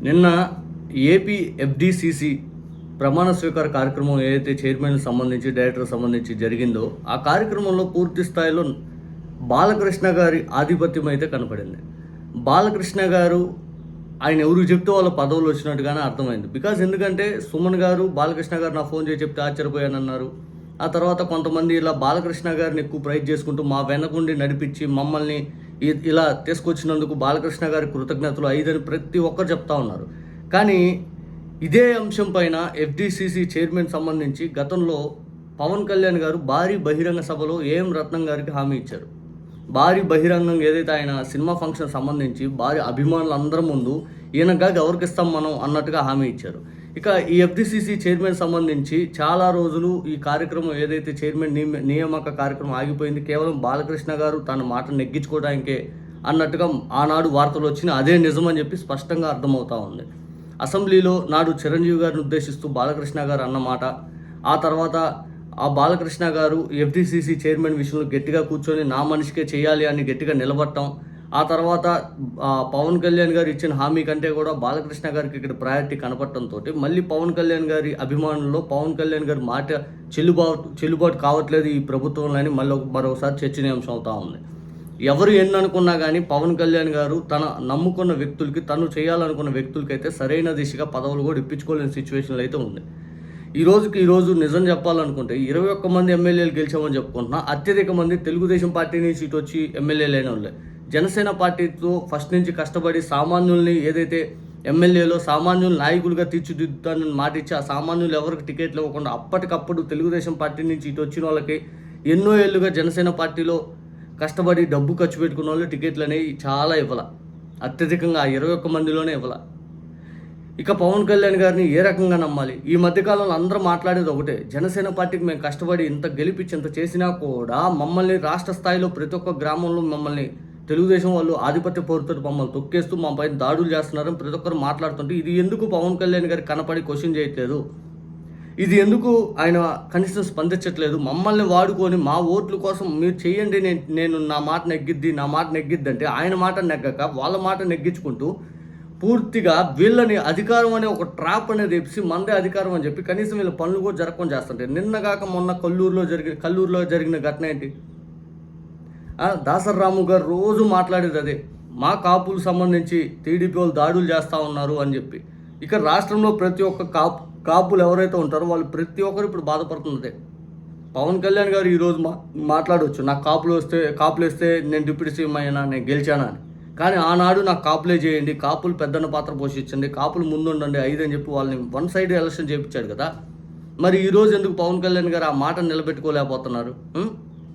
నిన్న ఏపీ ఎఫ్డిసిసి ప్రమాణ స్వీకార కార్యక్రమం ఏదైతే చైర్మన్ సంబంధించి డైరెక్టర్ సంబంధించి జరిగిందో ఆ కార్యక్రమంలో పూర్తి స్థాయిలో బాలకృష్ణ గారి ఆధిపత్యం అయితే కనపడింది. బాలకృష్ణ గారు ఆయన ఎవరు చెప్తే వాళ్ళ పదవులు వచ్చినట్టుగానే అర్థమైంది. ఎందుకంటే సుమన్ గారు బాలకృష్ణ గారు నా ఫోన్ చేసి చెప్తే ఆశ్చర్యపోయానన్నారు. ఆ తర్వాత కొంతమంది ఇలా బాలకృష్ణ గారిని ఎక్కువ ప్రైజ్ చేసుకుంటూ మా వెనకుండి నడిపించి మమ్మల్ని ఇలా తీసుకొచ్చినందుకు బాలకృష్ణ గారి కృతజ్ఞతలు ఐదని ప్రతి ఒక్కరు చెప్తా ఉన్నారు. కానీ ఇదే అంశం పైన ఎఫ్డిసిసి చైర్మన్ సంబంధించి గతంలో పవన్ కళ్యాణ్ గారు భారీ బహిరంగ సభలో ఏఎం రత్నం గారికి హామీ ఇచ్చారు. భారీ బహిరంగంగా ఏదైతే ఆయన సినిమా ఫంక్షన్ సంబంధించి భారీ అభిమానులు అందరి ముందు ఈయనగా ఎవరికి ఇస్తాం మనం అన్నట్టుగా హామీ ఇచ్చారు. ఇక ఈ ఎఫ్డిసిసి చైర్మన్ సంబంధించి చాలా రోజులు ఈ కార్యక్రమం ఏదైతే చైర్మన్ నియామక కార్యక్రమం ఆగిపోయింది, కేవలం బాలకృష్ణ గారు తన మాట నెగ్గించుకోవడానికే అన్నట్టుగా ఆనాడు వార్తలు వచ్చిన అదే నిజమని చెప్పి స్పష్టంగా అర్థమవుతా ఉంది. అసెంబ్లీలో నాడు చిరంజీవి గారిని ఉద్దేశిస్తూ బాలకృష్ణ గారు అన్నమాట, ఆ తర్వాత ఆ బాలకృష్ణ గారు ఎఫ్డిసిసి చైర్మన్ విషయంలో గట్టిగా కూర్చొని నా మనిషికే చేయాలి అని గట్టిగా నిలబడటం, ఆ తర్వాత పవన్ కళ్యాణ్ గారు ఇచ్చిన హామీ కంటే కూడా బాలకృష్ణ గారికి ఇక్కడ ప్రయారిటీ కనపడటంతో మళ్ళీ పవన్ కళ్యాణ్ గారి అభిమానుల్లో పవన్ కళ్యాణ్ గారి మాట చెల్లుబాటు కావట్లేదు ఈ ప్రభుత్వంలో అని మరొకసారి చర్చనీయాంశం అవుతా ఉంది. ఎవరు ఎన్ని అనుకున్నా కానీ పవన్ కళ్యాణ్ గారు తన నమ్ముకున్న వ్యక్తులకి, తను చేయాలనుకున్న వ్యక్తులకి అయితే సరైన దిశగా పదవులు కూడా ఇప్పించుకోలేని సిచ్యువేషన్లు అయితే ఉంది. ఈరోజు నిజం చెప్పాలనుకుంటే 21 మంది ఎమ్మెల్యేలు గెలిచామని చెప్పుకుంటున్నా, అత్యధిక మంది తెలుగుదేశం పార్టీ నుంచి ఇటు వచ్చి ఎమ్మెల్యేలు అయిన వాళ్ళే. జనసేన పార్టీతో ఫస్ట్ నుంచి కష్టపడి సామాన్యుల్ని ఏదైతే ఎమ్మెల్యేలో సామాన్యులు నాయకులుగా తీర్చిదిద్దుతానని మాట ఇచ్చి ఆ సామాన్యులు ఎవరికి టికెట్లు ఇవ్వకుండా అప్పటికప్పుడు తెలుగుదేశం పార్టీ నుంచి ఇటు వచ్చిన వాళ్ళకి ఎన్నో ఏళ్ళుగా జనసేన పార్టీలో కష్టపడి డబ్బు ఖర్చు పెట్టుకున్న వాళ్ళు టికెట్లు అనేవి చాలా ఇవ్వాల, అత్యధికంగా 21 మందిలోనే ఇవ్వాల. ఇక పవన్ కళ్యాణ్ గారిని ఏ రకంగా నమ్మాలి? ఈ మధ్యకాలంలో అందరూ మాట్లాడేది ఒకటే, జనసేన పార్టీకి మేము కష్టపడి ఇంత గెలిపించి ఇంత చేసినా కూడా మమ్మల్ని రాష్ట్ర స్థాయిలో ప్రతి ఒక్క గ్రామంలో మమ్మల్ని తెలుగుదేశం వాళ్ళు ఆధిపత్య పౌరుతో మమ్మల్ని తొక్కేస్తూ మా పైన దాడులు చేస్తున్నారని ప్రతి ఒక్కరు మాట్లాడుతుంటే ఇది ఎందుకు పవన్ కళ్యాణ్ గారికి కనపడి క్వశ్చన్ చేయట్లేదు? ఇది ఎందుకు ఆయన కనీసం స్పందించట్లేదు? మమ్మల్ని వాడుకొని మా ఓట్ల కోసం మీరు చేయండి, నేను నా మాట నెగ్గిద్ది అంటే ఆయన మాట నెగ్గక వాళ్ళ మాట నెగ్గించుకుంటూ పూర్తిగా వీళ్ళని అధికారం అనే ఒక ట్రాప్ అనేది వేసి మందే అధికారం అని చెప్పి కనీసం వీళ్ళ పనులు కూడా జరగకుండా చేస్తుంటారు. నిన్నగాక మొన్న కల్లూరులో జరిగిన ఘటన ఏంటి? దాసరి రాము గారు రోజు మాట్లాడేది అదే, మా కాపులకు సంబంధించి టీడీపీ వాళ్ళు దాడులు చేస్తూ ఉన్నారు అని చెప్పి. ఇక రాష్ట్రంలో ప్రతి ఒక్క కాపులు ఎవరైతే ఉంటారో వాళ్ళు ప్రతి ఒక్కరు ఇప్పుడు బాధపడుతున్నదే. పవన్ కళ్యాణ్ గారు ఈరోజు మాట్లాడవచ్చు, నాకు కాపులు వేస్తే నేను డిప్యూటీ సీఎం అయినా, నేను గెలిచానా అని. కానీ ఆనాడు నాకు కాపులే చేయండి, కాపులు పెద్దన్న పాత్ర పోషించండి, కాపులు ముందుండండి 5 అని చెప్పి వాళ్ళని వన్ సైడ్ ఎలక్షన్ చేయించాడు కదా. మరి ఈరోజు ఎందుకు పవన్ కళ్యాణ్ గారు ఆ మాట నిలబెట్టుకోలేకపోతున్నారు?